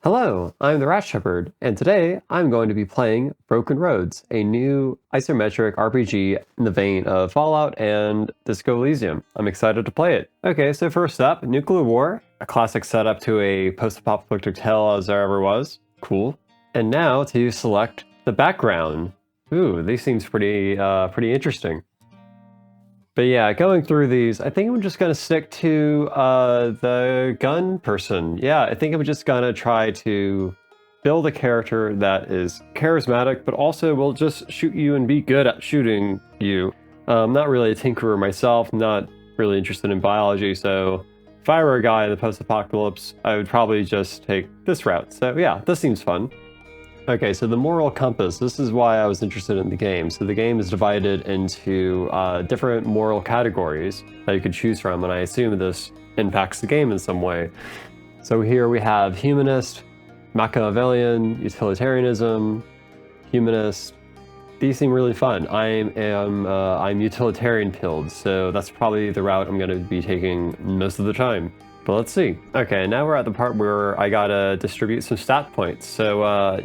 Hello, I'm the Rat Shepherd, and today I'm going to be playing Broken Roads, a new isometric RPG in the vein of Fallout and Disco Elysium. I'm excited to play it. Okay, so first up, nuclear war, a classic setup to a post-apocalyptic tale as there ever was. Cool. And now to select the background. Ooh, these seems pretty interesting. But yeah, going through these, I think I'm just gonna stick to the gun person. Yeah, I think I'm just gonna try to build a character that is charismatic, but also will just shoot you and be good at shooting you. I'm not really a tinkerer myself, not really interested in biology, so if I were a guy in the post-apocalypse, I would probably just take this route. So yeah, this seems fun. Okay, so the moral compass, this is why I was interested in the game. So the game is divided into different moral categories that you could choose from, and I assume this impacts the game in some way. So here we have humanist, Machiavellian, utilitarianism, humanist. These seem really fun. I'm utilitarian pilled, so that's probably the route I'm going to be taking most of the time. But let's see. Okay, now we're at the part where I gotta distribute some stat points. So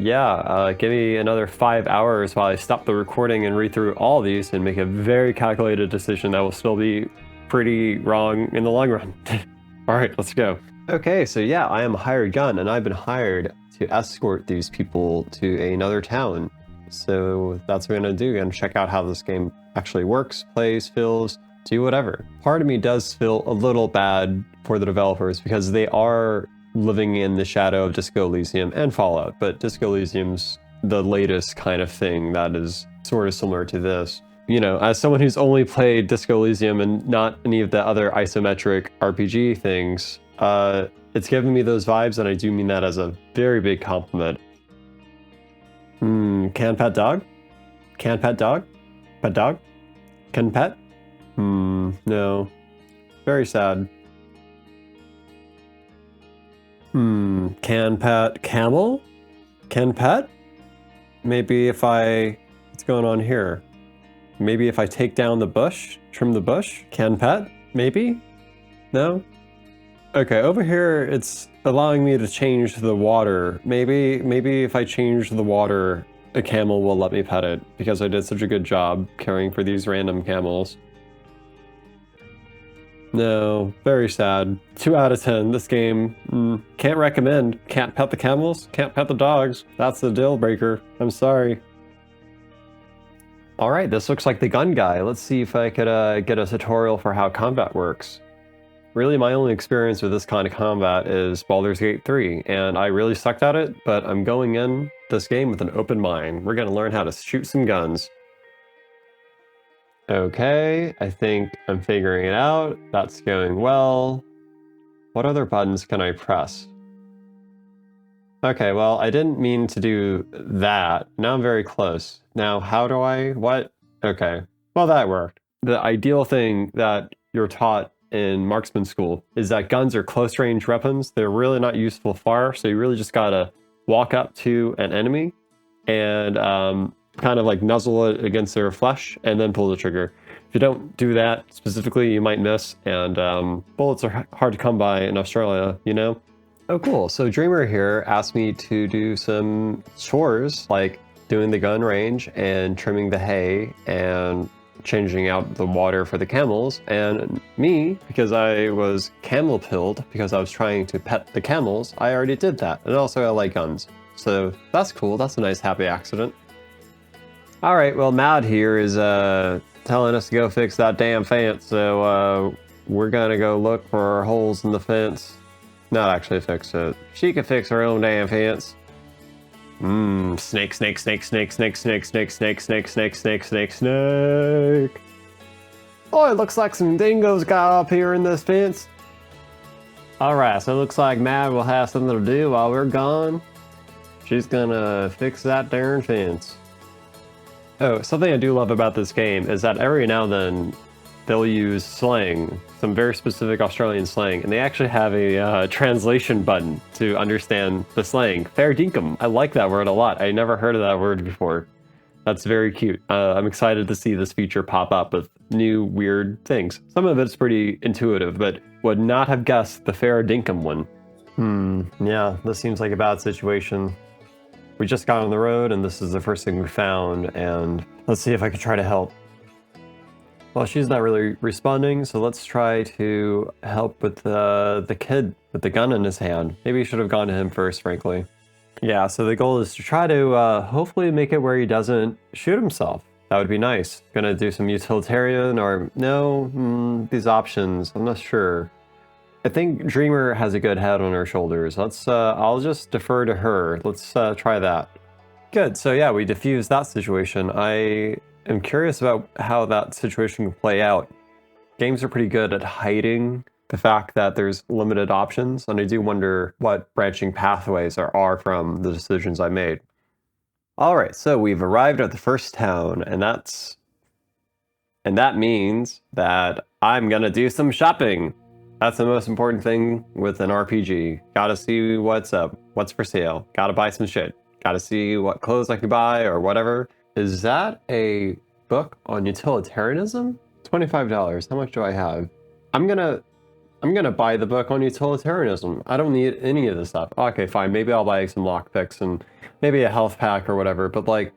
give me another 5 hours while I stop the recording and read through all these and make a very calculated decision that will still be pretty wrong in the long run. All right, let's go. Okay, so yeah, I am a hired gun, and I've been hired to escort these people to another town. So that's what I'm gonna do, and check out how this game actually works, plays, feels, do whatever. Part of me does feel a little bad for the developers because they are living in the shadow of Disco Elysium and Fallout, but Disco Elysium's the latest kind of thing that is sort of similar to this. You know, as someone who's only played Disco Elysium and not any of the other isometric RPG things, it's giving me those vibes, and I do mean that as a very big compliment. Can pet dog? Can pet dog? Pet dog? Can pet? No. Very sad. Can pet camel? Can pet? Maybe if what's going on here? Maybe if I take down the bush, trim the bush? Can pet? Maybe? No? Okay, over here it's allowing me to change the water. Maybe if I change the water, a camel will let me pet it because I did such a good job caring for these random camels. No, very sad. 2 out of 10. This game, can't recommend. Can't pet the camels, can't pet the dogs. That's the deal breaker. I'm sorry. All right, this looks like the gun guy. Let's see if I could get a tutorial for how combat works. Really, my only experience with this kind of combat is Baldur's Gate 3, and I really sucked at it, but I'm going in this game with an open mind. We're gonna learn how to shoot some guns. Okay, I think I'm figuring it out. That's going well. What other buttons can I press? Okay, well, I didn't mean to do that. Now I'm very close. Now, how do what? Okay, well, that worked. The ideal thing that you're taught in marksman school is that guns are close range weapons. They're really not useful far, so you really just gotta walk up to an enemy and kind of like nuzzle it against their flesh and then pull the trigger. If you don't do that specifically, you might miss, and bullets are hard to come by in Australia, you know? Oh, cool. So Dreamer here asked me to do some chores like doing the gun range and trimming the hay and changing out the water for the camels, and me, because I was camel pilled because I was trying to pet the camels, I already did that. And also I like guns. So that's cool. That's a nice happy accident. All right, well, Mad here is telling us to go fix that damn fence, so we're gonna go look for holes in the fence. Not actually fix it. She can fix her own damn fence. Snake, snake, snake, snake, snake, snake, snake, snake, snake, snake, snake, snake, snake. Oh, it looks like some dingoes got up here in this fence. All right, so it looks like Mad will have something to do while we're gone. She's gonna fix that darn fence. Oh, something I do love about this game is that every now and then they'll use slang, some very specific Australian slang, and they actually have a translation button to understand the slang. Fair dinkum. I like that word a lot. I never heard of that word before. That's very cute. I'm excited to see this feature pop up with new weird things. Some of it's pretty intuitive, but would not have guessed the fair dinkum one. Yeah, this seems like a bad situation. We just got on the road and this is the first thing we found, and let's see if I can try to help. Well, she's not really responding, so let's try to help with the kid with the gun in his hand. Maybe you should have gone to him first, frankly. Yeah, so the goal is to try to hopefully make it where he doesn't shoot himself. That would be nice. Gonna do some utilitarian or no, these options, I'm not sure. I think Dreamer has a good head on her shoulders. I'll just defer to her. Let's try that. Good, so yeah, we diffused that situation. I am curious about how that situation can play out. Games are pretty good at hiding the fact that there's limited options, and I do wonder what branching pathways there are from the decisions I made. Alright, so we've arrived at the first town, and that means that I'm gonna do some shopping! That's the most important thing with an RPG. Gotta see what's up, what's for sale, gotta buy some shit, gotta see what clothes I can buy or whatever. Is that a book on utilitarianism? $25, how much do I have? I'm gonna buy the book on utilitarianism. I don't need any of this stuff. Okay, fine, maybe I'll buy some lockpicks and maybe a health pack or whatever, but like,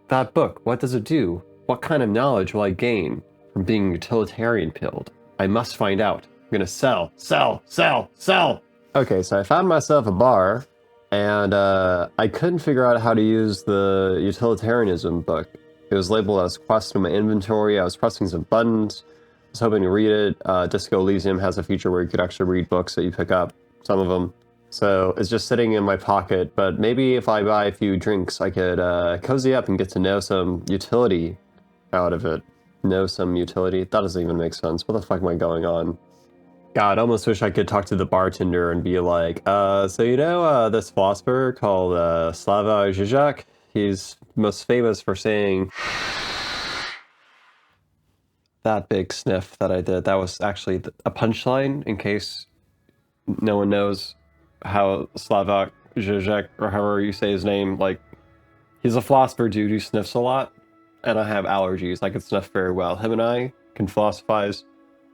that book, what does it do? What kind of knowledge will I gain from being utilitarian pilled? I must find out. I'm gonna sell, sell, sell, sell! Okay, so I found myself a bar, and I couldn't figure out how to use the utilitarianism book. It was labeled as quest in my inventory. I was pressing some buttons. I was hoping to read it. Disco Elysium has a feature where you could actually read books that you pick up, some of them. So it's just sitting in my pocket, but maybe if I buy a few drinks, I could cozy up and get to know some utility out of it. Know some utility? That doesn't even make sense. What the fuck am I going on? God, I almost wish I could talk to the bartender and be like, so you know this philosopher called Slavoj Žižek? He's most famous for saying that big sniff that I did. That was actually a punchline, in case no one knows how Slavoj Žižek, or however you say his name, like, he's a philosopher dude who sniffs a lot, and I have allergies. I can sniff very well. Him and I can philosophize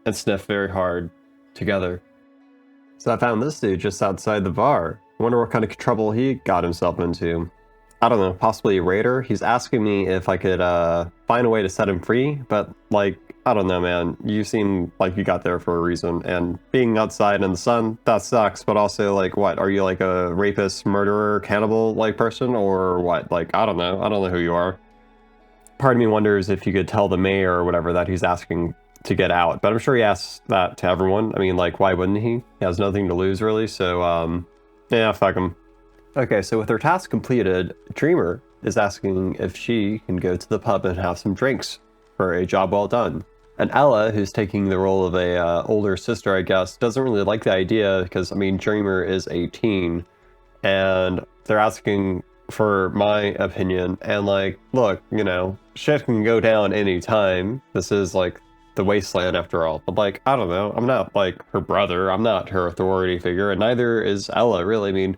and sniff very hard together. So I found this dude just outside the bar. I wonder what kind of trouble he got himself into. I don't know, possibly a raider? He's asking me if I could find a way to set him free, but like, I don't know, man. You seem like you got there for a reason, and being outside in the sun, that sucks, but also, like, what? Are you like a rapist, murderer, cannibal-like person, or what? Like, I don't know. I don't know who you are. Part of me wonders if you could tell the mayor or whatever that he's asking to get out, but I'm sure he asks that to everyone. I mean, like, why wouldn't he? He has nothing to lose, really, so, yeah, fuck him. Okay, so with her task completed, Dreamer is asking if she can go to the pub and have some drinks for a job well done. And Ella, who's taking the role of a older sister, I guess, doesn't really like the idea because, I mean, Dreamer is 18, and they're asking for my opinion, and like, look, you know, shit can go down any time. This is like the wasteland after all. But like, I don't know, I'm not like her brother, I'm not her authority figure, and neither is Ella, really. I mean,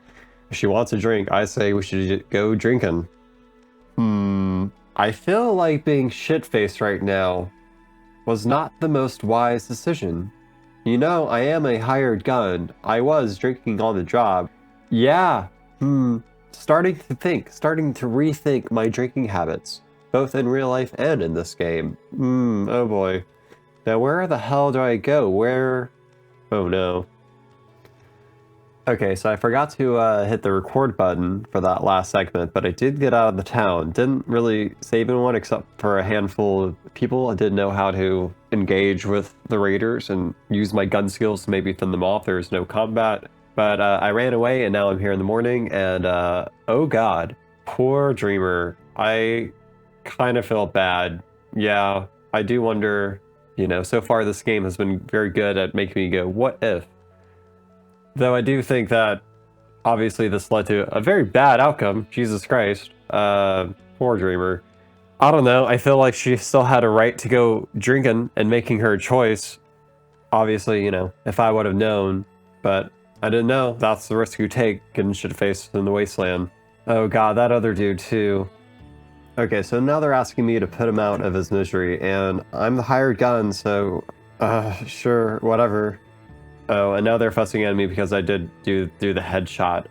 if she wants a drink, I say we should go drinking. I feel like being shit-faced right now was not the most wise decision. You know, I am a hired gun. I was drinking on the job. Yeah, starting to rethink my drinking habits, both in real life and in this game. Oh boy. Now where the hell do I go? Where? Oh no. Okay, so I forgot to hit the record button for that last segment, but I did get out of the town. Didn't really save anyone except for a handful of people. I didn't know how to engage with the raiders and use my gun skills to maybe fend them off. There's no combat. But I ran away, and now I'm here in the morning, and oh god, poor Dreamer. I kind of feel bad. Yeah, I do wonder, you know, so far this game has been very good at making me go, what if? Though I do think that, obviously, this led to a very bad outcome. Jesus Christ. Poor Dreamer. I don't know, I feel like she still had a right to go drinking and making her choice. Obviously, you know, if I would have known, but I didn't know. That's the risk you take, getting shit-faced in the wasteland. Oh god, that other dude too. Okay, so now they're asking me to put him out of his misery, and I'm the hired gun, so, sure, whatever. Oh, and now they're fussing at me because I did do the headshot.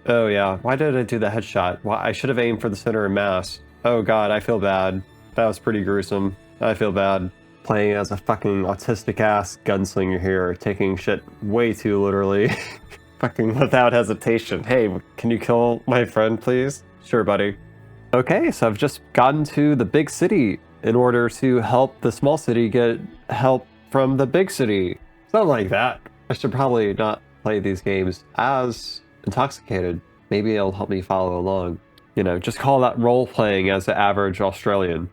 Oh yeah, why did I do the headshot? Well, I should have aimed for the center of mass. Oh god, I feel bad. That was pretty gruesome. I feel bad. Playing as a fucking autistic-ass gunslinger here, taking shit way too literally. Fucking without hesitation. Hey, can you kill my friend, please? Sure, buddy. Okay, so I've just gotten to the big city in order to help the small city get help from the big city. Something like that. I should probably not play these games as intoxicated. Maybe it'll help me follow along. You know, just call that role-playing as the average Australian.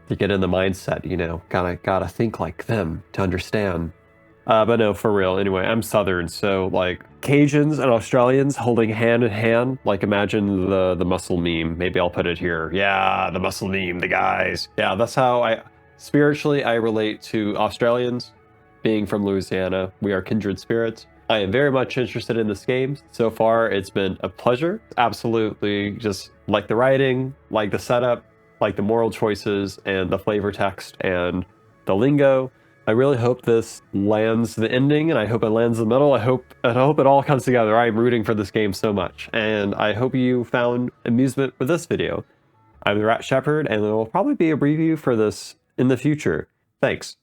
To get in the mindset, you know, gotta think like them to understand. But no, for real, anyway, I'm Southern, so like Cajuns and Australians holding hand in hand, like imagine the muscle meme. Maybe I'll put it here. Yeah, the muscle meme, the guys. Yeah, that's how spiritually I relate to Australians. Being from Louisiana, we are kindred spirits. I am very much interested in this game. So far, it's been a pleasure. Absolutely just like the writing, like the setup, like the moral choices and the flavor text and the lingo. I really hope this lands the ending, and I hope it lands the middle. I hope it all comes together. I'm rooting for this game so much, and I hope you found amusement with this video. I'm the Rat Shepherd, and there will probably be a review for this in the future. Thanks.